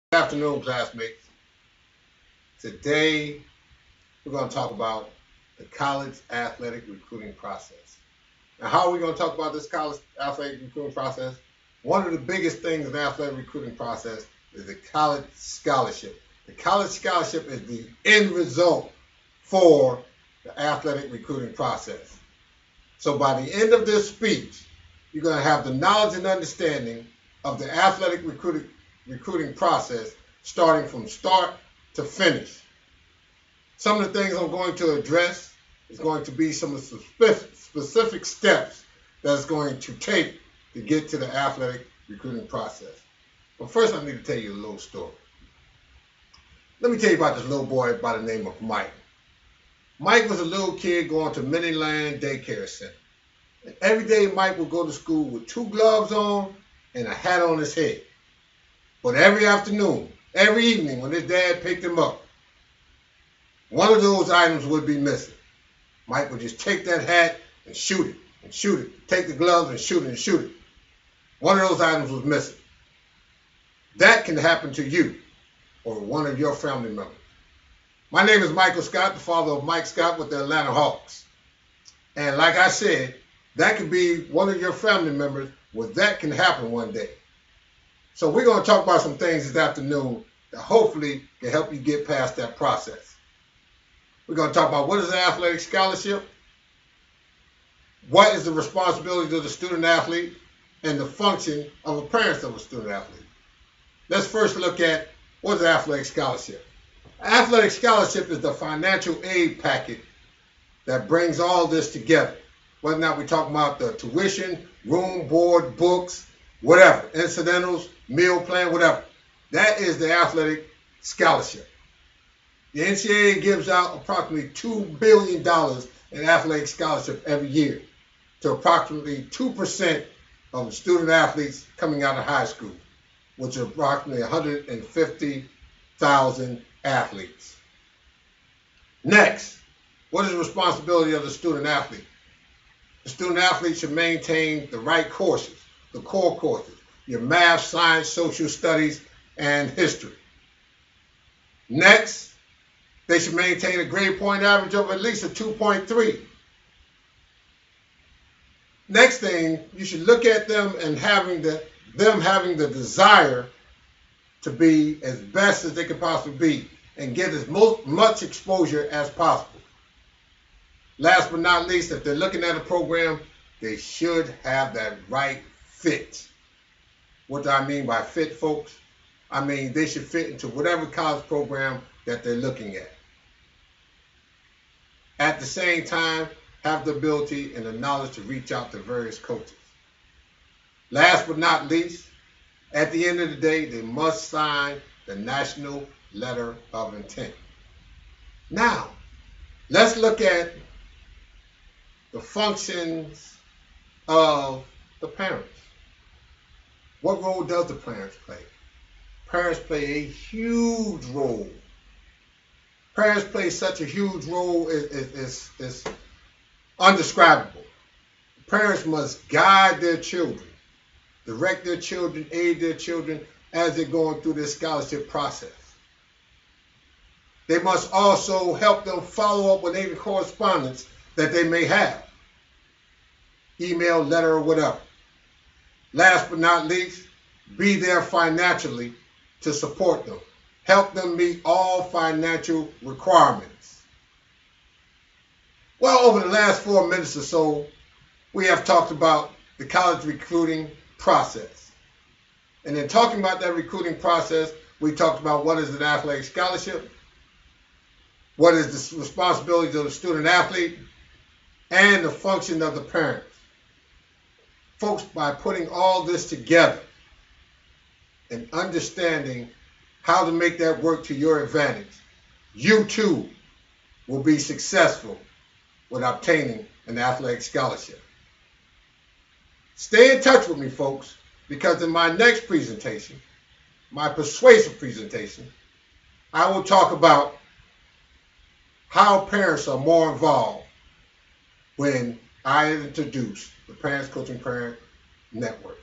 Good afternoon, classmates. Today, we're going to talk about the college athletic recruiting process. Now, how are we going to talk about this college athletic recruiting process? One of the biggest things in the athletic recruiting process is the college scholarship. The college scholarship is the end result for the athletic recruiting process. So by the end of this speech, you're going to have the knowledge and understanding of the athletic recruiting process starting from start to finish. Some of the things I'm going to address is going to be some of the specific steps that it's going to take to get to the athletic recruiting process. But first, I need to tell you a little story. Let me tell you about this little boy by the name of Mike. Mike was a little kid going to Miniland Daycare Center. And every day, Mike would go to school with 2 gloves on and a hat on his head. But every afternoon, every evening, when his dad picked him up, one of those items would be missing. Mike would just take that hat and shoot it, take the gloves and shoot it. One of those items was missing. That can happen to you or one of your family members. My name is Michael Scott, the father of Mike Scott with the Atlanta Hawks. And like I said, that could be one of your family members where that can happen one day. So we're going to talk about some things this afternoon that hopefully can help you get past that process. We're going to talk about what is an athletic scholarship, what is the responsibility of the student athlete, and the function of a parent of a student athlete. Let's first look at what is an athletic scholarship. An athletic scholarship is the financial aid packet that brings all this together. Whether or not we're talking about the tuition, room, board, books, whatever, incidentals, meal plan, whatever. That is the athletic scholarship. The NCAA gives out approximately $2 billion in athletic scholarship every year to approximately 2% of student athletes coming out of high school, which are approximately 150,000 athletes. Next, what is the responsibility of the student athlete? The student athlete should maintain the right courses, the core courses, your math, science, social studies, and history. Next, they should maintain a grade point average of at least a 2.3. Next thing, you should look at them and having the desire to be as best as they can possibly be and get as much exposure as possible. Last but not least, if they're looking at a program, they should have that right fit. What do I mean by fit, folks? I mean they should fit into whatever college program that they're looking at. At the same time, have the ability and the knowledge to reach out to various coaches. Last but not least, at the end of the day, they must sign the National Letter of Intent. Now, let's look at the functions of the parents. What role does the parents play? Parents play a huge role. Parents play such a huge role, it's undescribable. Parents must guide their children, direct their children, aid their children as they're going through this scholarship process. They must also help them follow up with any correspondence that they may have, email, letter, or whatever. Last but not least, be there financially to support them. Help them meet all financial requirements. Well, over the last 4 minutes or so, we have talked about the college recruiting process. And in talking about that recruiting process, we talked about what is an athletic scholarship, what is the responsibilities of the student athlete, and the function of the parents. Folks, by putting all this together and understanding how to make that work to your advantage, you too will be successful with obtaining an athletic scholarship. Stay in touch with me, folks, because in my next presentation, my persuasive presentation, I will talk about how parents are more involved when I introduce the Parents Coaching Parent Network.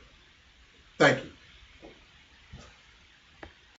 Thank you.